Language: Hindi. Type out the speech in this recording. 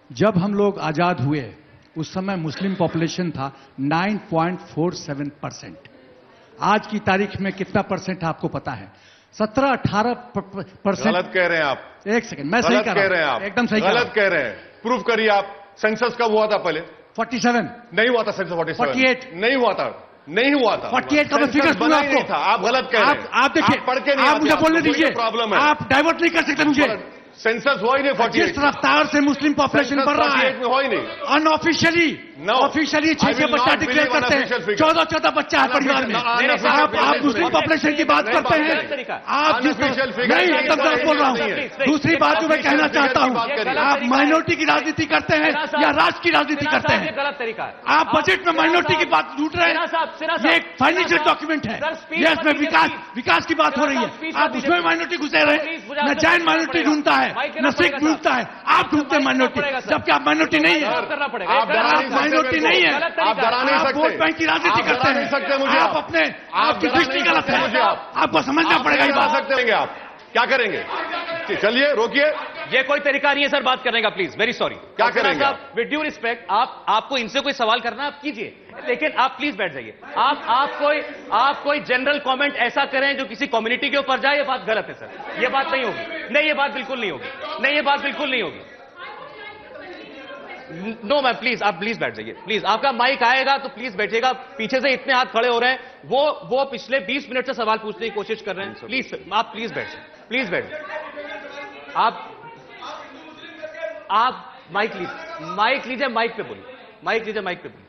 जब हम लोग आजाद हुए उस समय मुस्लिम पॉपुलेशन था 9.47%। आज की तारीख में कितना परसेंट है आपको पता है? 17-18%। गलत कह रहे हैं आप। एक सेकंड, मैं सही कह रहा हूं। एकदम सही गलत कह रहे हैं। प्रूफ करिए आप। सेंसस कब हुआ था पहले? 47 नहीं हुआ था। सेंसस 48 नहीं हुआ था। नहीं हुआ था। 48 का मैं फिगर दूंगा आपको। था। आप गलत कह रहे हैं। आप देखिए, पढ़ के नहीं, आप मुझे बोलने दीजिए। प्रॉब्लम है। आप डाइवर्ट नहीं कर सकते मुझे। सेंसस हुआ ही नहीं 48। जिस रफ्तार से मुस्लिम पॉपुलेशन बढ़ रहा है, हुआ ही नहीं। अनऑफिशियली ऑफिशियली 6 बच्चा डिक्लेयर करते हैं। 14 बच्चा है परिवार में। आप मुस्लिम पॉपुलेशन की बात करते हैं। आप जिस नहीं, एकदम गलत बोल रहा हूँ। दूसरी बात जो मैं कहना चाहता हूँ, आप माइनॉरिटी की राजनीति करते हैं या राष्ट्र की राजनीति करते हैं? गलत तरीका है। आप बजट में माइनॉरिटी की बात ढूंढ रहे हैं। ये एक फाइनेंशियल डॉक्यूमेंट है। ये इसमें विकास की बात हो रही है। आप उसमें माइनॉरिटी घुसे रहे। न जैन माइनॉरिटी ढूंढता है, न सिख ढूंढता है। आप ढूंढते हैं माइनॉरिटी, जबकि आप माइनॉरिटी नहीं है। आप माइनॉरिटी नहीं है। आप डरा नहीं सकते। वोट बैंक की राजनीति करते हैं। सकते मुझे आप अपने आपकी दृष्टि गलत है। मुझे आपको समझना पड़ेगा। ये बात सकते हैं आप क्या करेंगे? चलिए रोकिए। ये कोई तरीका नहीं है सर बात करने का। Please, very sorry. क्या करेंगे? विद ड्यू रिस्पेक्ट, आपको इनसे कोई सवाल करना आप कीजिए, लेकिन आप प्लीज बैठ जाइए। आप कोई जनरल कमेंट ऐसा करें जो किसी कम्युनिटी के ऊपर जाए, ये बात गलत है सर। ये बात नहीं होगी। नहीं, ये बात बिल्कुल नहीं होगी। नहीं, ये बात बिल्कुल नहीं होगी। नो मैम, प्लीज आप प्लीज बैठ जाइए। प्लीज, आपका माइक आएगा तो प्लीज बैठिएगा। पीछे से इतने हाथ खड़े हो रहे हैं। वो पिछले 20 मिनट से सवाल पूछने की कोशिश कर रहे हैं। प्लीज आप प्लीज बैठ जाइए। प्लीज बैठ जाइए। आप माइक लीजिए। माइक लीजिए, माइक पे बोलिए। माइक लीजिए, माइक पे बोलिए।